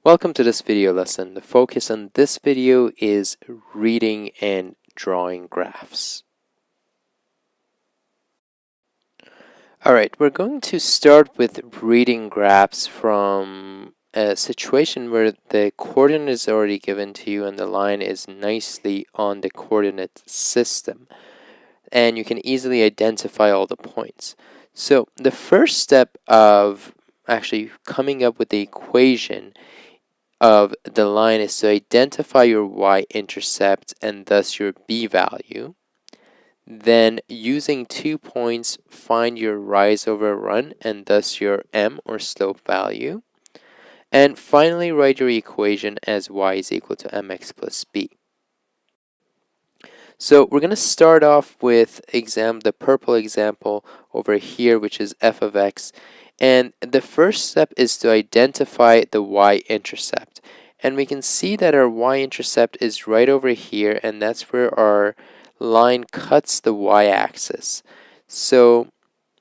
Welcome to this video lesson. The focus on this video is reading and drawing graphs. Alright, we're going to start with reading graphs from a situation where the coordinate is already given to you and the line is nicely on the coordinate system. And you can easily identify all the points. So the first step of actually coming up with the equation of the line is to identify your y-intercept and thus your b value. Then using 2 points, find your rise over run and thus your m or slope value. And finally write your equation as y is equal to mx plus b. So we're going to start off with the purple example over here, which is f of x. And the first step is to identify the y-intercept. And we can see that our y-intercept is right over here, and that's where our line cuts the y-axis. So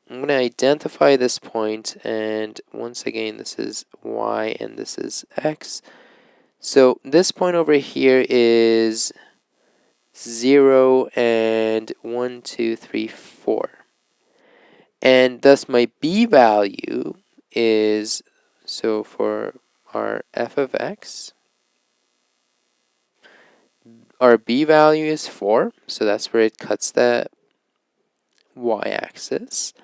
I'm going to identify this point, and once again, this is y and this is x. So this point over here is 0 and 1, 2, 3, 4. And thus my b value is, so for our f of x, our b value is 4, so that's where it cuts the y-axis.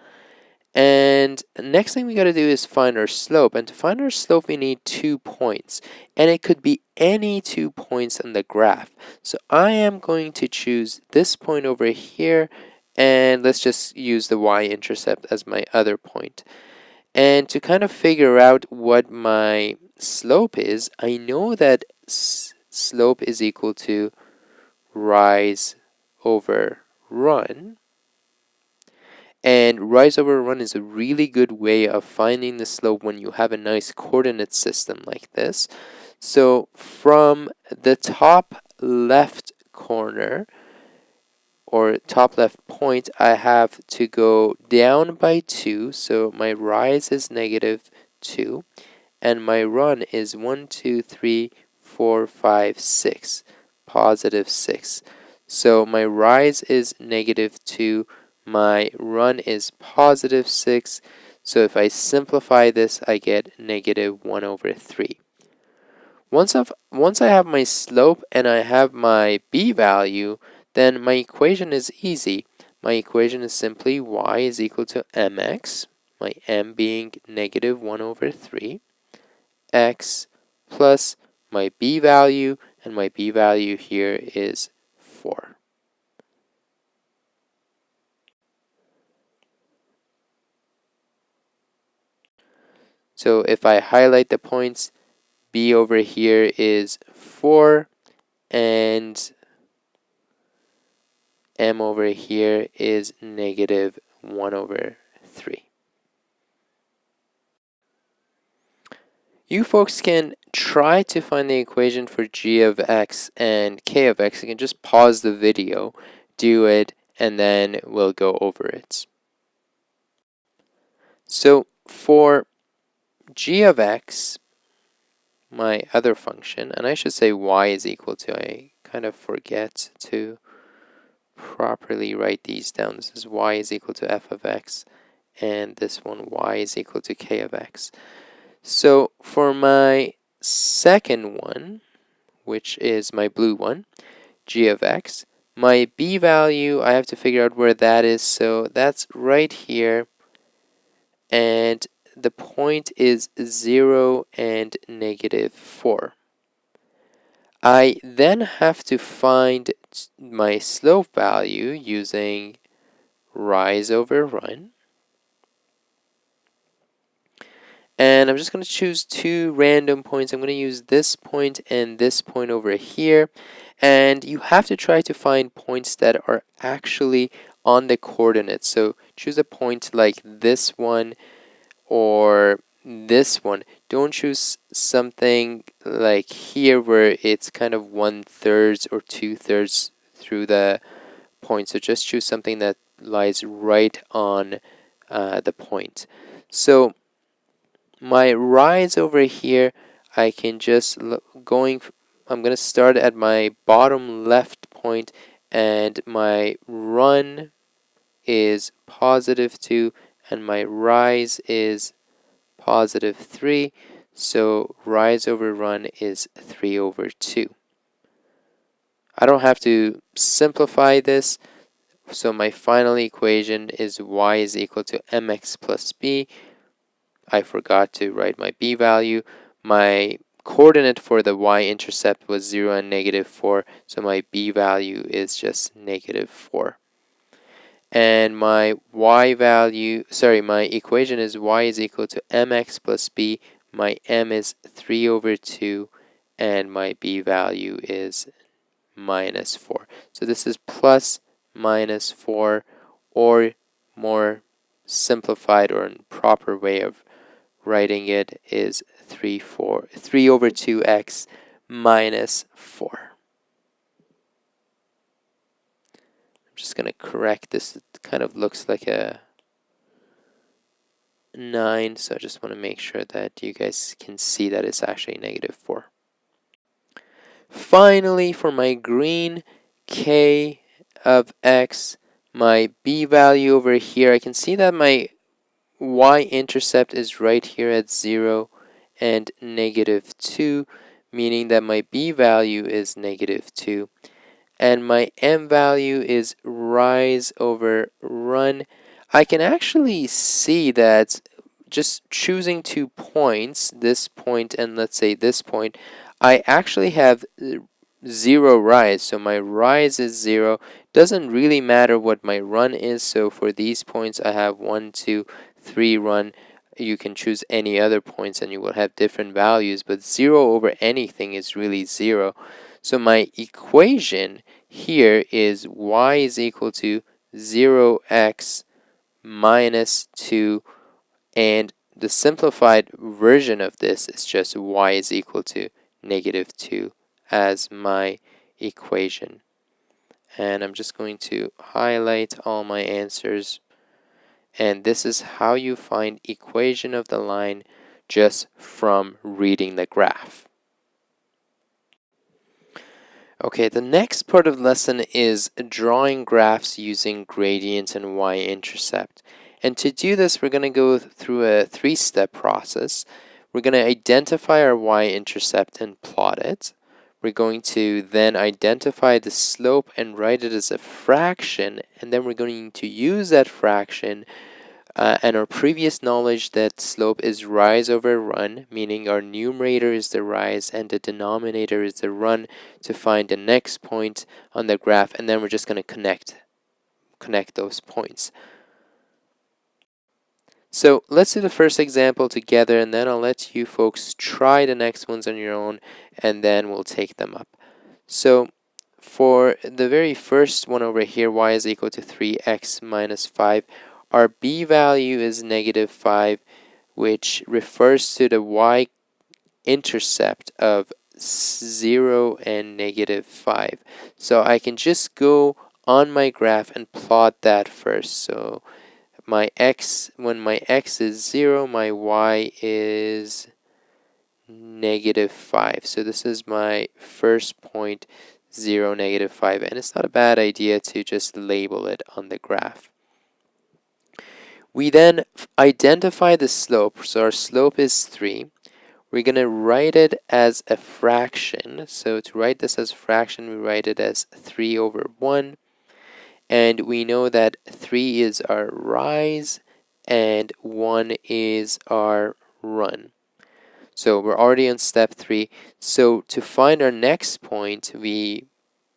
And next thing we got to do is find our slope, and to find our slope we need 2 points, and it could be any 2 points on the graph. So I am going to choose this point over here, and let's just use the y-intercept as my other point. And to kind of figure out what my slope is, I know that slope is equal to rise over run. And rise over run is a really good way of finding the slope when you have a nice coordinate system like this. So from the top left corner, or top left point, I have to go down by 2. So my rise is -2. And my run is 1, 2, 3, 4, 5, 6. Positive 6. So my rise is -2. My run is positive 6, so if I simplify this, I get -1 over 3. Once I have my slope and I have my b value, then my equation is easy. My equation is simply y is equal to mx, my m being -1 over 3, x plus my b value, and my b value here is 4. So if I highlight the points, b over here is 4, and m over here is -1 over 3. You folks can try to find the equation for g of x and k of x. You can just pause the video, do it, and then we'll go over it. So for g of x, my other function, and I should say y is equal to, I kind of forget to properly write these down. This is y is equal to f of x, and this one y is equal to k of x. So for my second one, which is my blue one, g of x, my b value, I have to figure out where that is, so that's right here, and the point is 0 and -4. I then have to find my slope value using rise over run. And I'm just going to choose 2 random points. I'm going to use this point and this point over here. And you have to try to find points that are actually on the coordinates. So choose a point like this one or this one. Don't choose something like here where it's kind of 1/3 or 2/3 through the point. So just choose something that lies right on the point. So my rise over here, I can just I'm going to start at my bottom left point, and my run is positive 2 and my rise is positive 3. So rise over run is 3 over 2. I don't have to simplify this. So my final equation is y is equal to mx plus b. I forgot to write my b value. My coordinate for the y-intercept was 0 and negative 4, so my b value is just negative 4. And my my equation is y is equal to mx plus b. My m is 3 over 2, and my b value is minus 4. So this is plus minus 4, or more simplified or proper way of writing it is 3 over 2x minus 4. I'm just going to correct this. It kind of looks like a 9, so I just want to make sure that you guys can see that it's actually negative 4. Finally, for my green k of x, my b value over here, I can see that my y-intercept is right here at 0 and negative 2, meaning that my b value is negative 2. And my m value is rise over run. I can actually see that just choosing 2 points, this point and let's say this point, I actually have 0 rise. So my rise is 0. Doesn't really matter what my run is. So for these points, I have 1, 2, 3 run. You can choose any other points and you will have different values, but 0 over anything is really 0. So my equation here is y is equal to 0x minus 2, and the simplified version of this is just y is equal to negative 2 as my equation. And I'm just going to highlight all my answers. And this is how you find equation of the line just from reading the graph. Okay, the next part of the lesson is drawing graphs using gradient and y-intercept. And to do this, we're going to go through a 3-step process. We're going to identify our y-intercept and plot it. We're going to then identify the slope and write it as a fraction, and then we're going to use that fraction and our previous knowledge that slope is rise over run, meaning our numerator is the rise and the denominator is the run, to find the next point on the graph, and then we're just going to connect those points. So let's do the first example together, and then I'll let you folks try the next ones on your own, and then we'll take them up. So for the very first one over here, y is equal to 3x minus 5. Our b value is negative 5, which refers to the y-intercept of 0 and negative 5. So I can just go on my graph and plot that first. So my x, when my x is 0, my y is negative 5. So this is my first point, 0, negative 5. And it's not a bad idea to just label it on the graph. We then identify the slope. So our slope is 3. We're going to write it as a fraction. So to write this as a fraction, we write it as 3 over 1. And we know that 3 is our rise and 1 is our run. So we're already on step 3. So to find our next point, we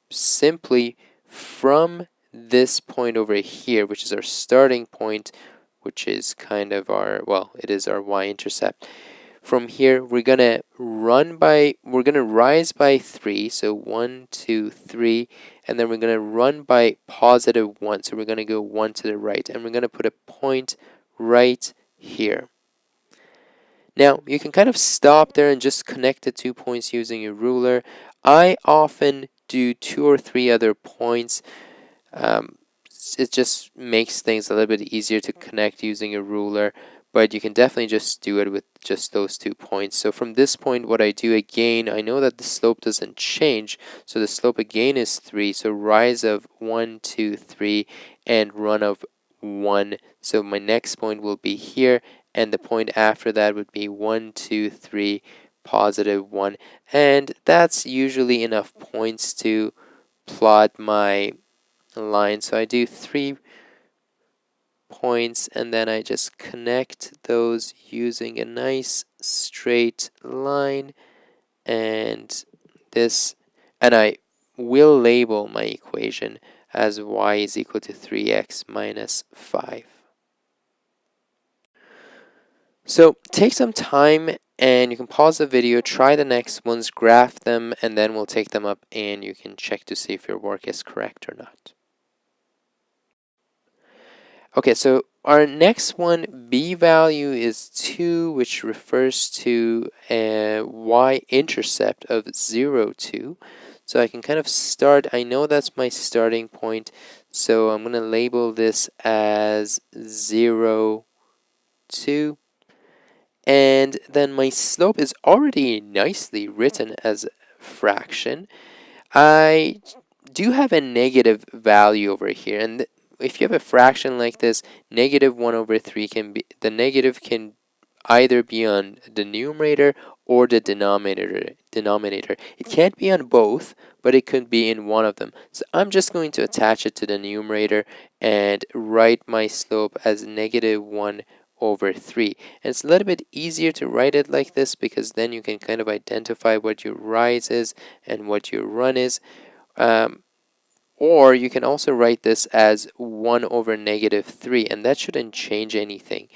simply, from this point over here, which is our starting point, which is kind of our, well, it is our y-intercept. From here, we're gonna rise by 3, so 1, 2, 3, and then we're gonna run by positive 1, so we're gonna go 1 to the right, and we're gonna put a point right here. Now, you can kind of stop there and just connect the 2 points using a ruler. I often do 2 or 3 other points. It just makes things a little bit easier to connect using a ruler, but you can definitely just do it with just those 2 points. So from this point, what I do again, I know that the slope doesn't change, so the slope again is 3, so rise of 1, 2, 3, and run of 1. So my next point will be here, and the point after that would be 1, 2, 3, positive 1, and that's usually enough points to plot my line. So I do 3 points, and then I just connect those using a nice straight line, and this, and I will label my equation as y is equal to 3x minus 5. So take some time and you can pause the video, try the next ones, graph them, and then we'll take them up and you can check to see if your work is correct or not. Okay, so our next one, b value is 2, which refers to a y-intercept of 0, 2. So I can kind of start, I know that's my starting point, so I'm going to label this as 0, 2. And then my slope is already nicely written as a fraction. I do have a negative value over here, and if you have a fraction like this, negative 1 over 3 can be, the negative can either be on the numerator or the denominator. It can't be on both, but it could be in one of them. So I'm just going to attach it to the numerator and write my slope as negative 1 over 3. And it's a little bit easier to write it like this because then you can kind of identify what your rise is and what your run is. Or you can also write this as 1 over negative 3, and that shouldn't change anything.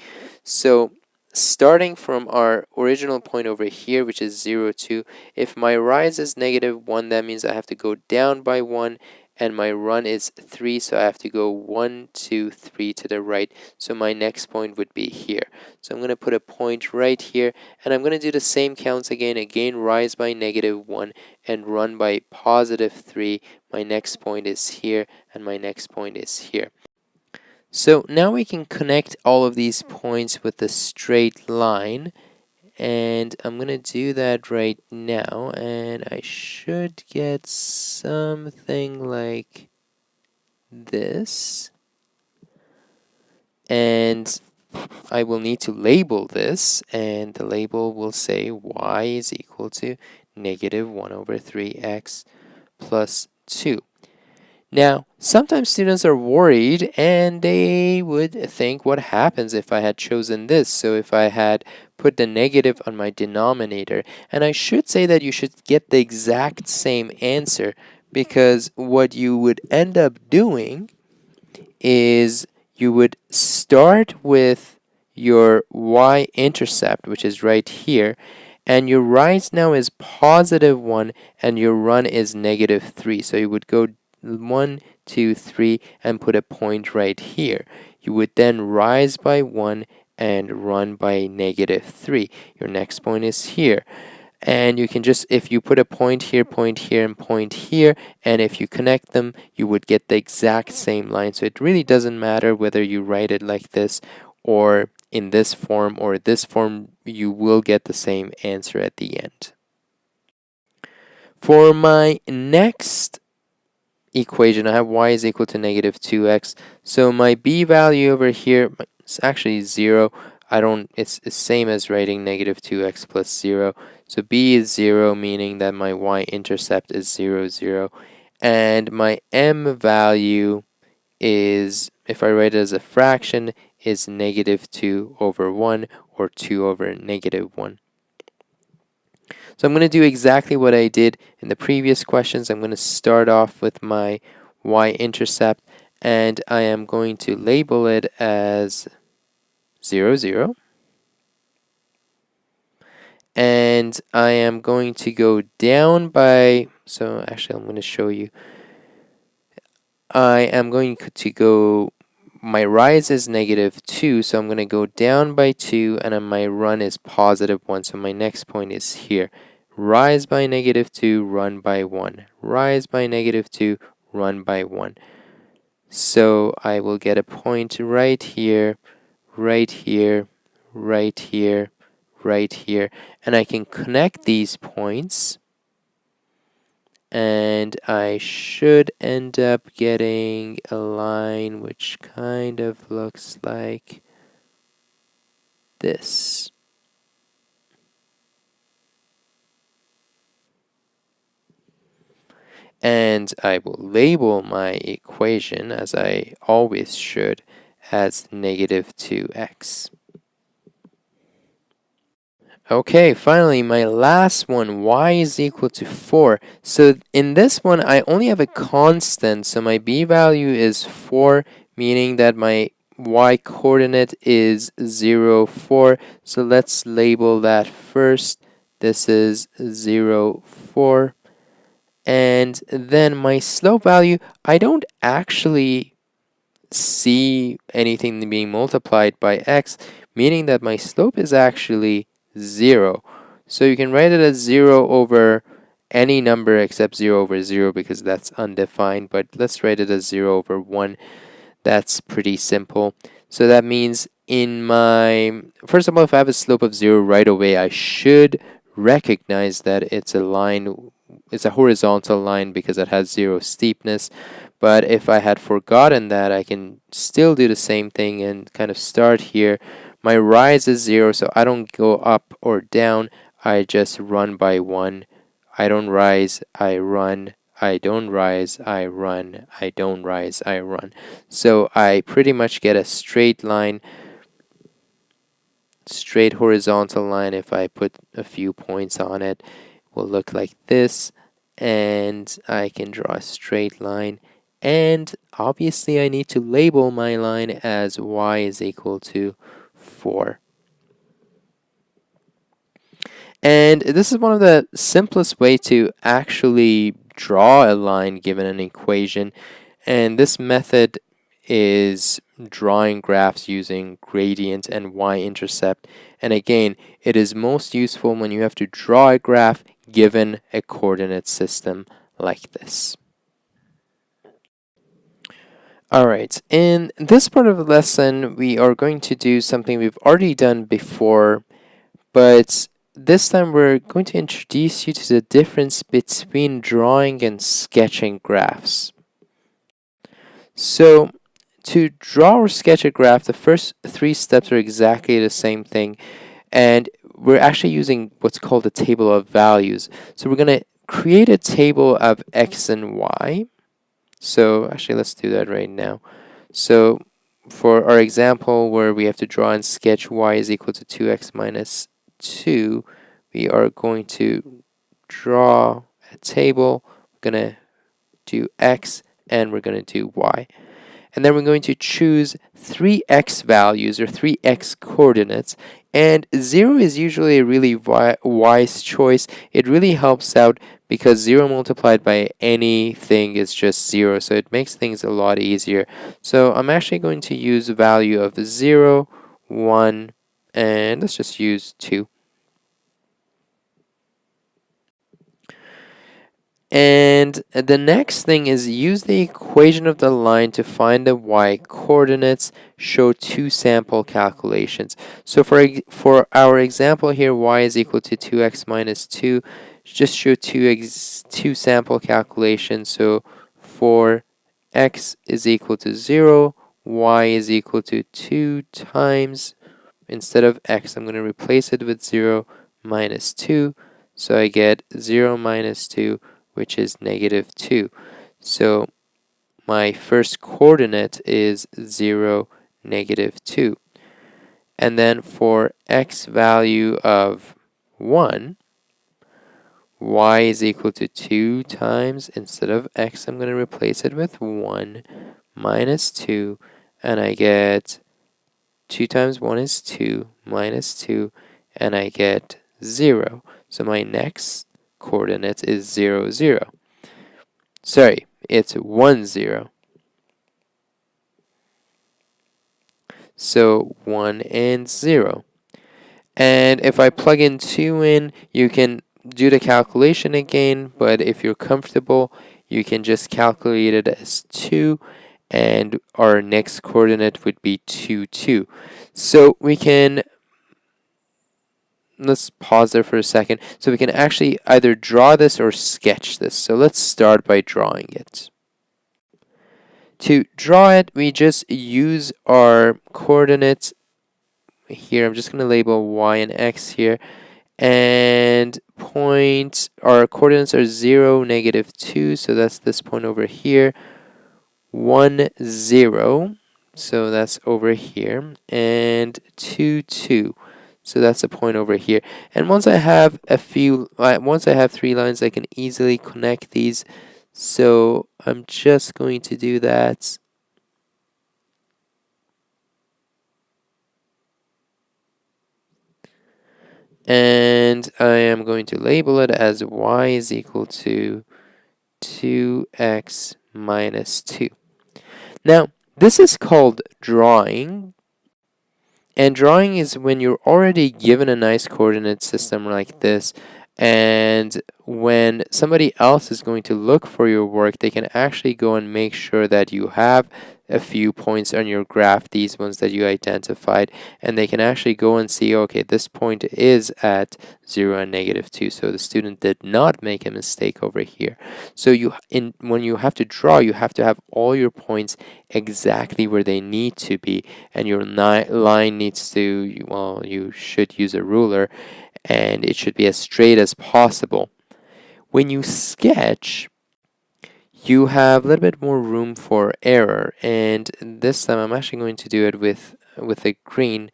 So starting from our original point over here, which is 0, 2, if my rise is negative 1, that means I have to go down by 1, and my run is 3, so I have to go 1, 2, 3 to the right. So my next point would be here. So I'm going to put a point right here, and I'm going to do the same counts again. Again, rise by negative 1 and run by positive 3. My next point is here, and my next point is here. So now we can connect all of these points with a straight line, and I'm going to do that right now, and I should get something like this, and I will need to label this, and the label will say y is equal to negative 1 over 3x plus 2. Now, sometimes students are worried and they would think, what happens if I had chosen this? So if I had put the negative on my denominator, and I should say that you should get the exact same answer, because what you would end up doing is you would start with your y-intercept, which is right here, and your rise now is positive 1 and your run is negative 3. So you would go 1, 2, 3 and put a point right here. You would then rise by 1 and run by negative 3. Your next point is here. And you can just, if you put a point here, and point here, and if you connect them, you would get the exact same line. So it really doesn't matter whether you write it like this or in this form or this form, you will get the same answer at the end. For my next equation, I have y is equal to negative 2x. So my b value over here is actually 0. It's the same as writing negative 2x plus 0. So b is 0, meaning that my y-intercept is 0, 0. And my m value is, if I write it as a fraction, is negative 2 over 1 or 2 over negative 1. So I'm going to do exactly what I did in the previous questions. I'm going to start off with my y-intercept, and I am going to label it as 0, 0. And I am going to go down by, so actually I'm going to show you. I am going to go, my rise is negative 2, so I'm going to go down by 2, and then my run is positive 1, so my next point is here. Rise by negative 2, run by 1. Rise by negative 2, run by 1. So I will get a point right here, right here, right here, right here. And I can connect these points, and I should end up getting a line which kind of looks like this. And I will label my equation, as I always should, as negative 2x. Okay, finally, my last one, y is equal to 4. So in this one, I only have a constant, so my b value is 4, meaning that my y coordinate is 0, 4. So let's label that first. This is 0, 4. And then my slope value, I don't actually see anything being multiplied by x, meaning that my slope is actually 0. So you can write it as 0 over any number except 0 over 0 because that's undefined, but let's write it as 0 over 1. That's pretty simple. So that means first of all, if I have a slope of 0 right away, I should recognize that it's a horizontal line because it has 0 steepness. But if I had forgotten that, I can still do the same thing and kind of start here. My rise is 0, so I don't go up or down. I just run by 1. I don't rise, I run. I don't rise, I run. I don't rise, I run. So I pretty much get a straight line, straight horizontal line. If I put a few points on it, will look like this. And I can draw a straight line. And obviously I need to label my line as y is equal to 4. And this is one of the simplest way to actually draw a line given an equation. And this method is drawing graphs using gradient and y-intercept. And again, it is most useful when you have to draw a graph given a coordinate system like this. Alright, in this part of the lesson, we are going to do something we've already done before, but this time we're going to introduce you to the difference between drawing and sketching graphs. So, to draw or sketch a graph, the first 3 steps are exactly the same thing, and we're actually using what's called a table of values. So we're going to create a table of x and y. So actually, let's do that right now. So for our example where we have to draw and sketch y is equal to 2x minus 2, we are going to draw a table. We're going to do x and we're going to do y. And then we're going to choose 3 x values or 3 x coordinates. And 0 is usually a really wise choice. It really helps out because 0 multiplied by anything is just 0. So it makes things a lot easier. So I'm actually going to use a value of 0, 1, and let's just use 2. And the next thing is use the equation of the line to find the y coordinates, show 2 sample calculations. So for our example here, y is equal to 2x minus 2, just show 2 sample calculations. So for x is equal to 0, y is equal to 2 times, instead of x, I'm going to replace it with 0 minus 2. So I get 0 minus 2, which is negative 2. So my first coordinate is 0, negative 2. And then for x value of 1, y is equal to 2 times, instead of x, I'm going to replace it with 1 minus 2. And I get 2 times 1 is 2 minus 2. And I get 0. So my next coordinate is 0, 0. Sorry, it's 1, 0. So 1 and 0. And if I plug in 2 in, you can do the calculation again, but if you're comfortable, you can just calculate it as 2, and our next coordinate would be 2, 2. So we can let's pause there for a second so we can actually either draw this or sketch this. So let's start by drawing it. To draw it, we just use our coordinates here. I'm just going to label y and x here. And our coordinates are 0, -2, so that's this point over here. 1, 0, so that's over here. And 2, 2. So that's a point over here. And once I have once I have 3 lines, I can easily connect these. So I'm just going to do that. And I am going to label it as y is equal to 2x minus 2. Now, this is called drawing. And drawing is when you're already given a nice coordinate system like this, and when somebody else is going to look for your work, they can actually go and make sure that you have a few points on your graph, these ones that you identified, and they can actually go and see, okay, this point is at 0 and -2, so the student did not make a mistake over here. So when you have to draw, you have to have all your points exactly where they need to be, and your line needs to, well, you should use a ruler, and it should be as straight as possible. When you sketch, you have a little bit more room for error, and this time I'm actually going to do it with a green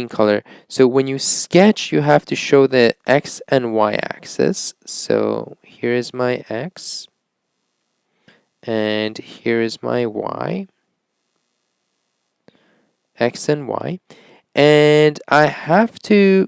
color. So when you sketch, you have to show the x and y axis. So here is my x, and here is my y, x and y, and I have to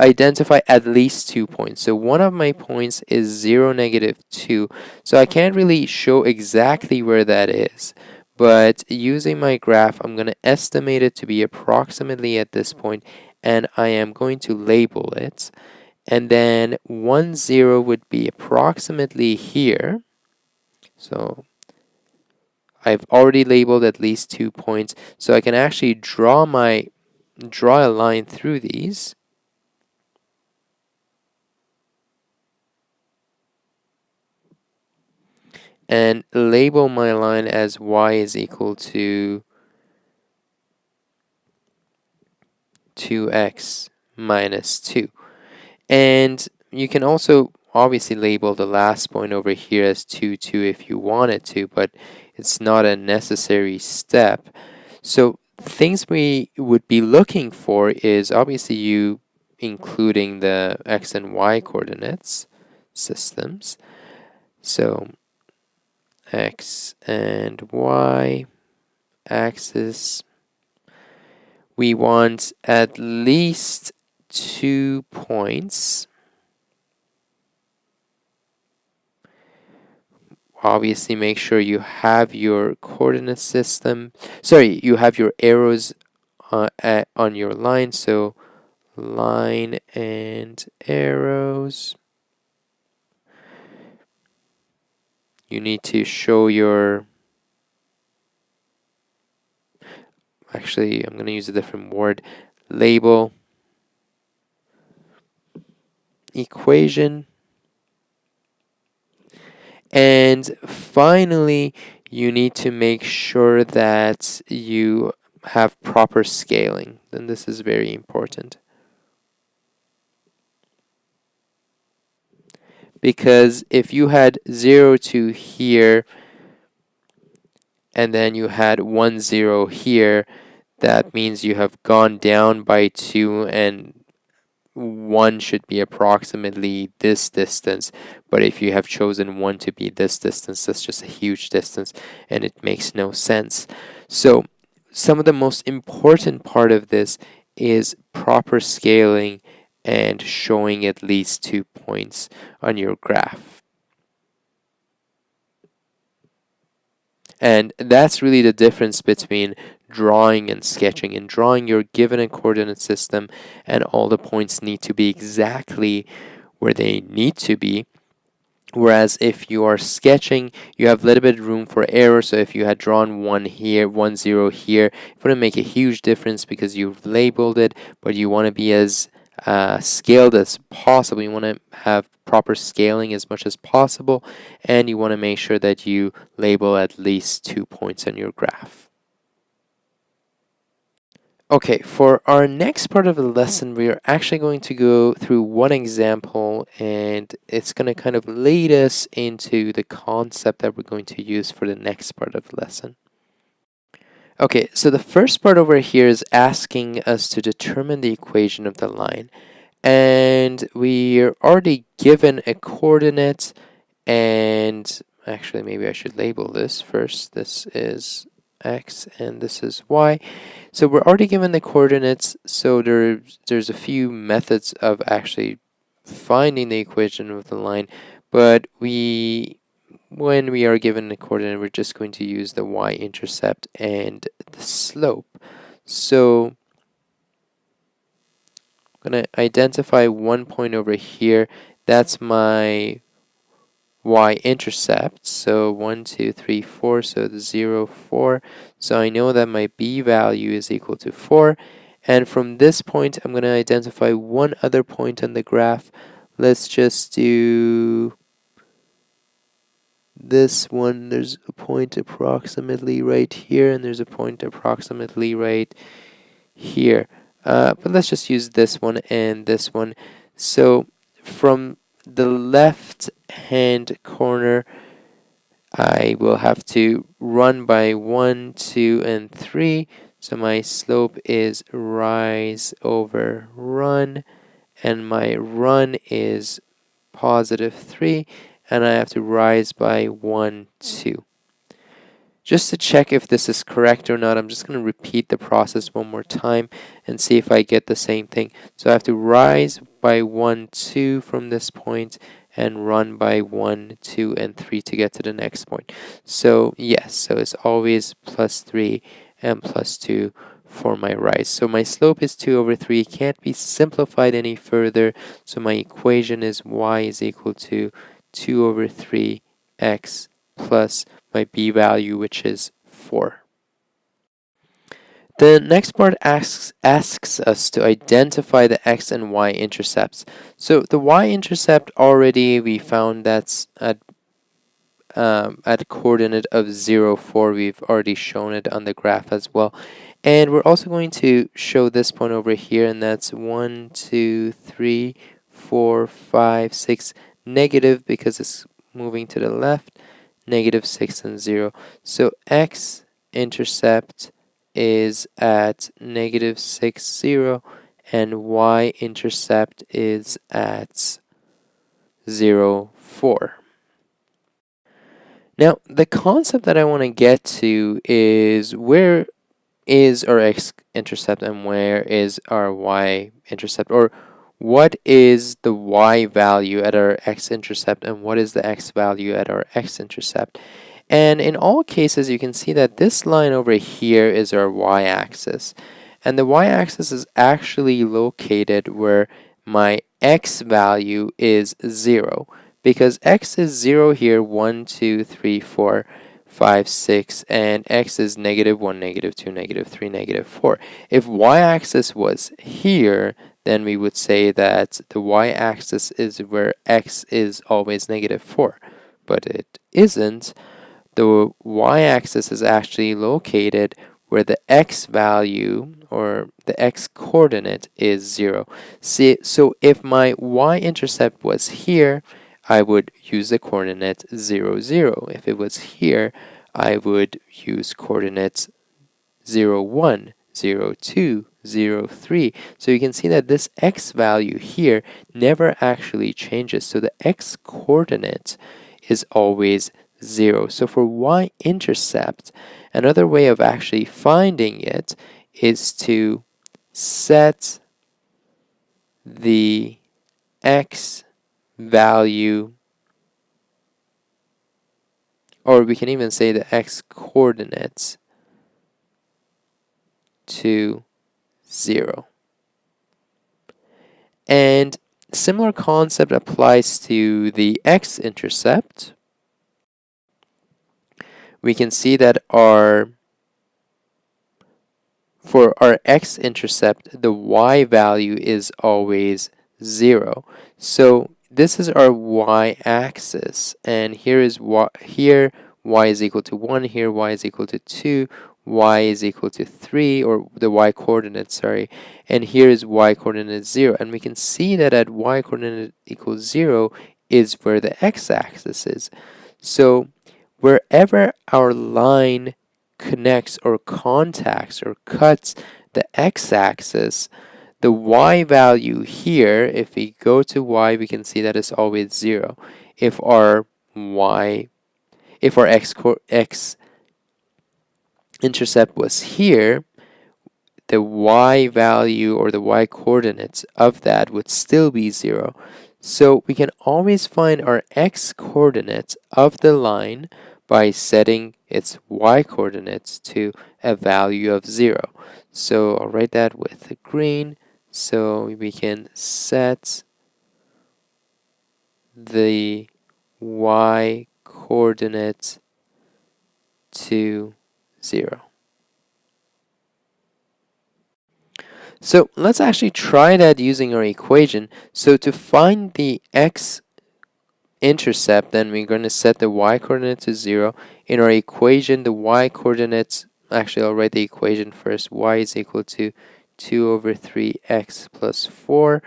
identify at least 2 points. So one of my points is 0, -2. So I can't really show exactly where that is. But using my graph, I'm going to estimate it to be approximately at this point, and I am going to label it. And then 1, 0 would be approximately here. So I've already labeled at least 2 points. So I can actually draw a line through these. And label my line as y is equal to 2x minus 2. And you can also obviously label the last point over here as 2, 2 if you wanted to, but it's not a necessary step. So things we would be looking for is obviously you including the x and y coordinates systems. So x and y axis, we want at least 2 points. Obviously make sure you have your coordinate system, you have your arrows on your line, so line and arrows. You need to show your, actually I'm going to use a different word, label equation. And finally, you need to make sure that you have proper scaling. And this is very important. Because if you had 0 to here, and then you had 1, 0 here, that means you have gone down by 2, and 1 should be approximately this distance. But if you have chosen 1 to be this distance, that's just a huge distance, and it makes no sense. So some of the most important part of this is proper scaling and showing at least 2 points on your graph. And that's really the difference between drawing and sketching. In drawing, you're given a coordinate system, and all the points need to be exactly where they need to be. Whereas if you are sketching, you have a little bit of room for error. So if you had drawn 1 here, 1, 0 here, it wouldn't make a huge difference because you've labeled it, but you want to be as scaled as possible. You want to have proper scaling as much as possible, and you want to make sure that you label at least 2 points on your graph. Okay, for our next part of the lesson, we are actually going to go through one example, and it's going to kind of lead us into the concept that we're going to use for the next part of the lesson. Okay, so the first part over here is asking us to determine the equation of the line. And we're already given a coordinate, and actually maybe I should label this first. This is x and this is y. So we're already given the coordinates, so there's a few methods of actually finding the equation of the line, but when we are given the coordinate, we're just going to use the y-intercept and the slope. So I'm going to identify one point over here. That's my y-intercept. So 1, 2, 3, 4. So the 0, 4. So I know that my b value is equal to 4. And from this point, I'm going to identify one other point on the graph. Let's just do this one. There's a point approximately right here, and there's a point approximately right here. But let's just use this one and this one. So from the left hand corner, I will have to run by 1, 2, and 3. So my slope is rise over run, and my run is positive 3, and I have to rise by 1, 2. Just to check if this is correct or not, I'm just going to repeat the process one more time and see if I get the same thing. So I have to rise by 1, 2 from this point and run by 1, 2, and 3 to get to the next point. So yes, so it's always plus 3 and plus 2 for my rise. So my slope is 2 over 3. It can't be simplified any further. So my equation is y is equal to 2 over 3x plus my b value, which is 4. The next part asks us to identify the x and y intercepts. So the y-intercept already we found that's at a coordinate of 0, 4. We've already shown it on the graph as well. And we're also going to show this point over here, and that's 1, 2, 3, 4, 5, 6, negative because it's moving to the left, negative 6 and 0. So x-intercept is at negative 6, 0, and y-intercept is at 0, 4. Now, the concept that I want to get to is where is our x-intercept and where is our y-intercept, or what is the y value at our x-intercept and what is the x value at our x-intercept. And in all cases, you can see that this line over here is our y-axis. And the y-axis is actually located where my x value is 0. Because x is 0 here, 1, 2, 3, 4, 5, 6, and x is negative 1, negative 2, negative 3, negative 4. If y-axis was here, then we would say that the y-axis is where x is always negative 4. But it isn't. The y-axis is actually located where the x value or the x coordinate is 0. See, so if my y-intercept was here, I would use the coordinate 0, 0. If it was here, I would use coordinates 0, 1, 0, 2, 0, 3. So you can see that this x value here never actually changes. So the x coordinate is always 0. So for y-intercept, another way of actually finding it is to set the x value, or we can even say the x coordinates, to 0. And similar concept applies to the x-intercept. We can see that for our x-intercept, the y value is always 0. So this is our y-axis, and here y is equal to 1, here y is equal to 2, y is equal to 3, or the y coordinate, sorry, and here is y coordinate 0. And we can see that at y coordinate equals 0 is where the x-axis is. So wherever our line connects or contacts or cuts the x-axis, the y value here, if we go to y, we can see that it's always 0. If our x intercept was here, the y value or the y coordinates of that would still be 0. So we can always find our x coordinates of the line by setting its y coordinates to a value of 0. So I'll write that with green. So we can set the y coordinate to 0. So let's actually try that using our equation. So to find the x-intercept, then we're going to set the y coordinate to 0. In our equation, the y coordinates, actually I'll write the equation first. Y is equal to 2 over 3x plus 4.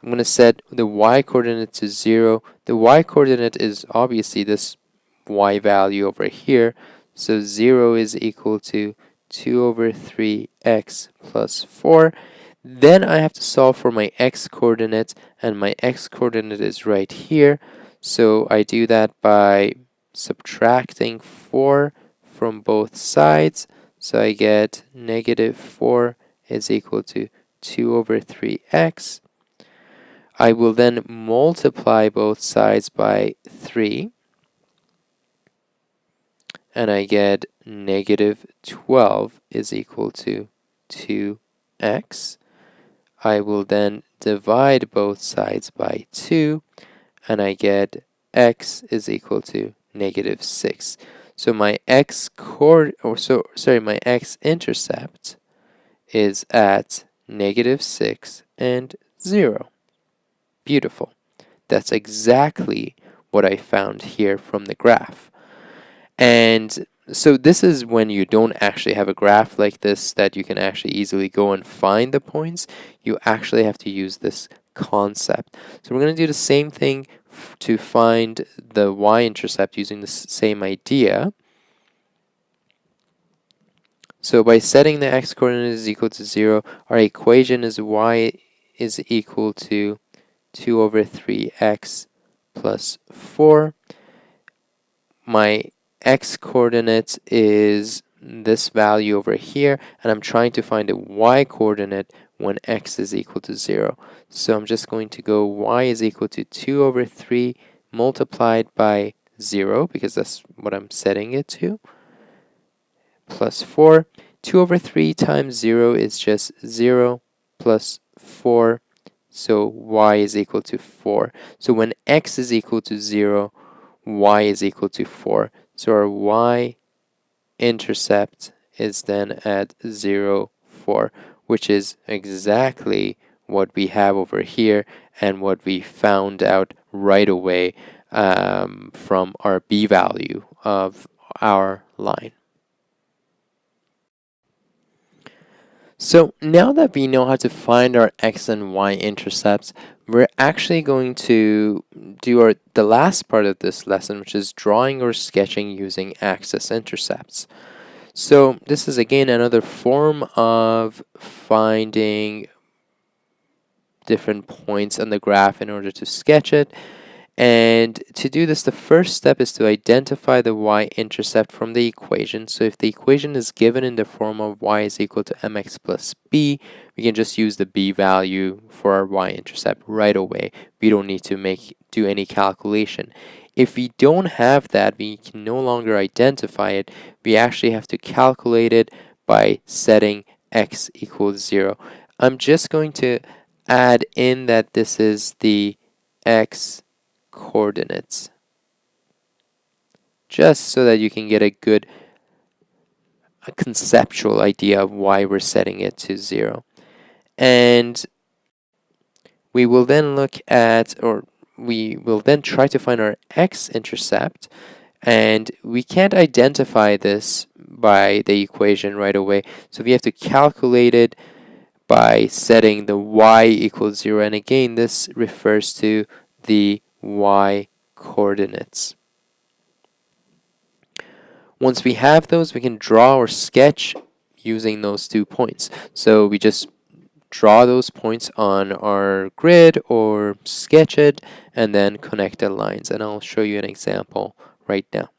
I'm going to set the y coordinate to 0. The y coordinate is obviously this y value over here. So 0 is equal to 2 over 3x plus 4. Then I have to solve for my x coordinate, and my x coordinate is right here. So I do that by subtracting 4 from both sides. So I get negative 4 is equal to 2 over 3x. I will then multiply both sides by 3. And I get negative 12 is equal to 2x. I will then divide both sides by 2, and I get x is equal to negative 6. So my my x-intercept is at negative 6 and 0. Beautiful. That's exactly what I found here from the graph. And so this is when you don't actually have a graph like this that you can actually easily go and find the points. You actually have to use this concept. So we're going to do the same thing to find the y-intercept using the same idea. So by setting the x-coordinate is equal to 0, our equation is y is equal to 2 over 3x plus 4. My x-coordinate is this value over here, and I'm trying to find the y-coordinate when x is equal to 0. So I'm just going to go y is equal to 2 over 3 multiplied by 0, because that's what I'm setting it to, plus 4. 2 over 3 times 0 is just 0 plus 4, so y is equal to 4. So when x is equal to 0, y is equal to 4. So our y-intercept is then at 0, 4, which is exactly what we have over here and what we found out right away from our b value of our line. So now that we know how to find our x and y intercepts, we're actually going to do the last part of this lesson, which is drawing or sketching using axis intercepts. So this is again another form of finding different points on the graph in order to sketch it. And to do this, the first step is to identify the y-intercept from the equation. So if the equation is given in the form of y is equal to mx plus b, we can just use the b value for our y-intercept right away. We don't need to do any calculation. If we don't have that, we can no longer identify it. We actually have to calculate it by setting x equals 0. I'm just going to add in that this is the x coordinates, just so that you can get a good conceptual idea of why we're setting it to 0. And we will then look at, or we will then try to find our x-intercept, and we can't identify this by the equation right away, so we have to calculate it by setting the y equals 0, and again this refers to the y coordinates. Once we have those, we can draw or sketch using those 2 points. So we just draw those points on our grid or sketch it and then connect the lines, and I'll show you an example right now.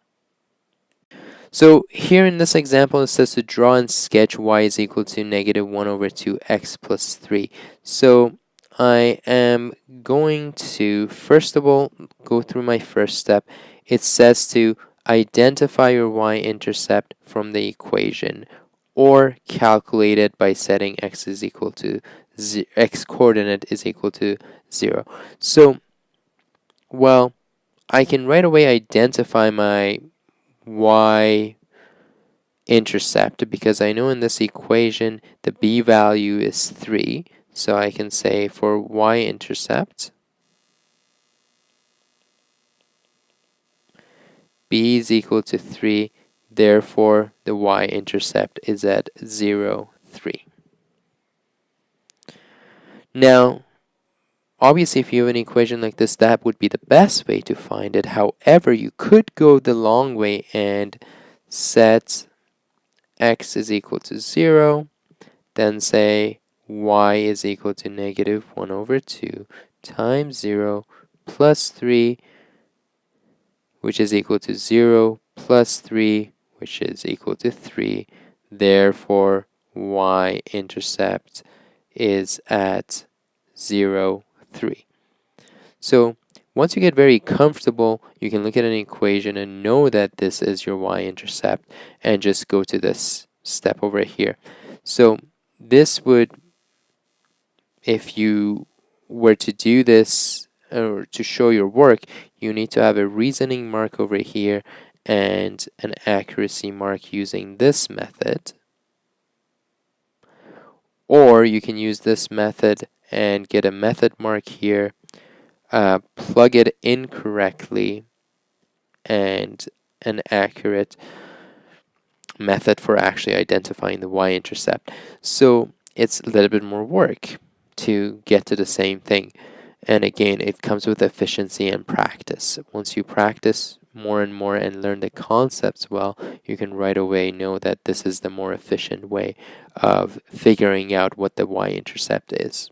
So here in this example, it says to draw and sketch y is equal to negative 1 over 2x plus 3. So I am going to, first of all, go through my first step. It says to identify your y-intercept from the equation, or calculate it by setting x is equal to x coordinate is equal to 0. So, well, I can right away identify my y-intercept because I know in this equation the b value is 3. So I can say for y-intercept, b is equal to 3, therefore the y-intercept is at 0, 3. Now, obviously if you have an equation like this, that would be the best way to find it. However, you could go the long way and set x is equal to 0, then say y is equal to negative 1 over 2 times 0 plus 3, which is equal to 0 plus 3, which is equal to 3. Therefore, y-intercept is at 0, 3. So once you get very comfortable, you can look at an equation and know that this is your y-intercept and just go to this step over here. So this would, if you were to do this or to show your work, you need to have a reasoning mark over here and an accuracy mark using this method. Or you can use this method and get a method mark here, plug it in correctly, and an accurate method for actually identifying the y-intercept. So it's a little bit more work to get to the same thing. And again, it comes with efficiency and practice. Once you practice more and more and learn the concepts well, you can right away know that this is the more efficient way of figuring out what the y-intercept is.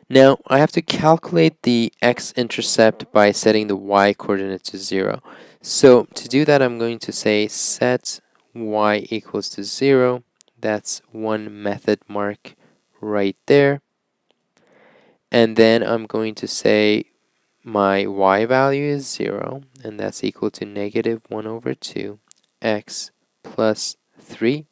Now, I have to calculate the x-intercept by setting the y-coordinate to 0. So to do that, I'm going to say set y equals to 0. That's one method mark right there. And then I'm going to say my y value is 0, and that's equal to negative 1 over 2 x plus 3.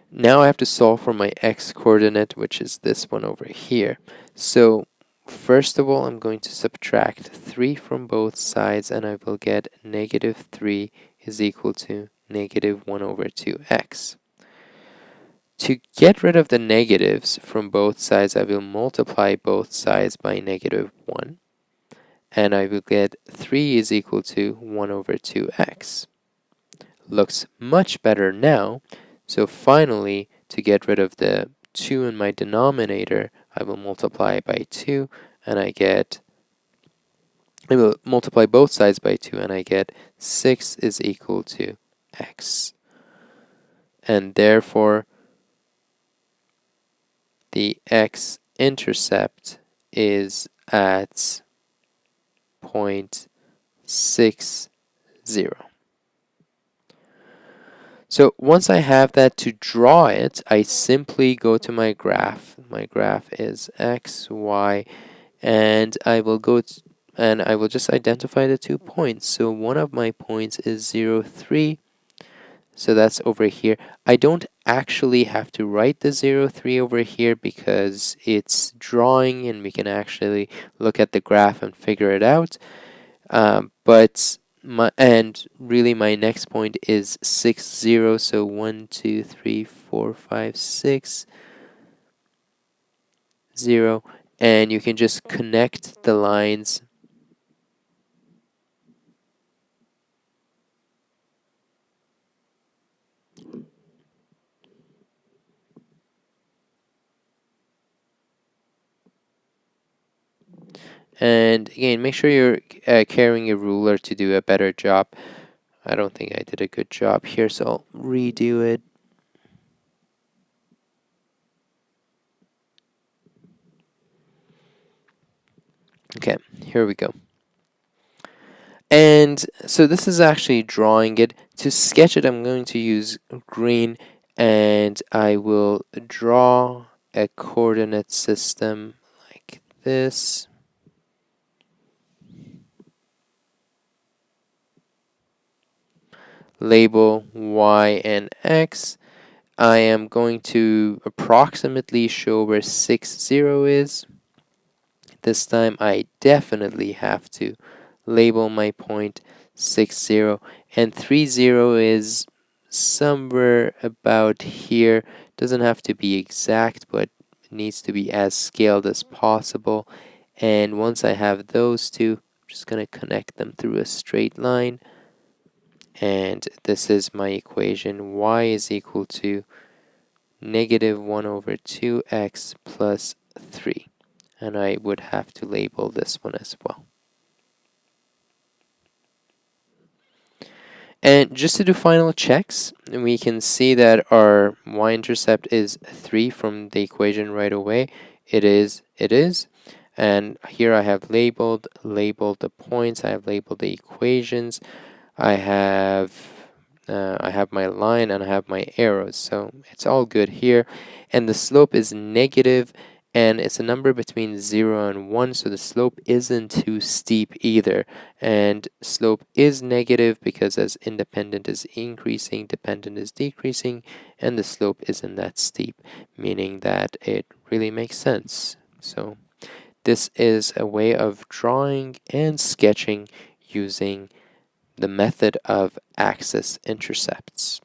Now I have to solve for my x coordinate, which is this one over here. So first of all, I'm going to subtract 3 from both sides, and I will get negative 3 is equal to negative 1 over 2x. To get rid of the negatives from both sides, I will multiply both sides by negative 1. And I will get 3 is equal to 1 over 2x. Looks much better now. So finally, to get rid of the 2 in my denominator, I will multiply by 2, and I will multiply both sides by 2, and I get 6 is equal to x. And therefore, the x-intercept is at 0.60. So once I have that, to draw it, I simply go to my graph. My graph is x, y, and I will just identify the 2 points. So one of my points is 0, 3. So that's over here. I don't actually have to write the 0, 3 over here because it's drawing and we can actually look at the graph and figure it out. But really my next point is 6, 0. So 1, 2, 3, 4, 5, 6, 0. And you can just connect the lines. And again, make sure you're carrying a ruler to do a better job. I don't think I did a good job here, so I'll redo it. Okay, here we go. And so this is actually drawing it. To sketch it, I'm going to use green, and I will draw a coordinate system like this. Label y and x. I am going to approximately show where 6, 0 is. This time I definitely have to label my point 6, 0, and 3, 0 is somewhere about here. Doesn't have to be exact, but it needs to be as scaled as possible. And once I have those two, I'm just going to connect them through a straight line. And this is my equation. Y is equal to negative 1 over 2x plus 3. And I would have to label this one as well. And just to do final checks, we can see that our y-intercept is 3 from the equation right away. It is. And here I have labeled the points, I have labeled the equations, I have my line and I have my arrows, so it's all good here. And the slope is negative, and it's a number between 0 and 1, so the slope isn't too steep either. And slope is negative because as independent is increasing, dependent is decreasing, and the slope isn't that steep, meaning that it really makes sense. So this is a way of drawing and sketching using the method of axis intercepts.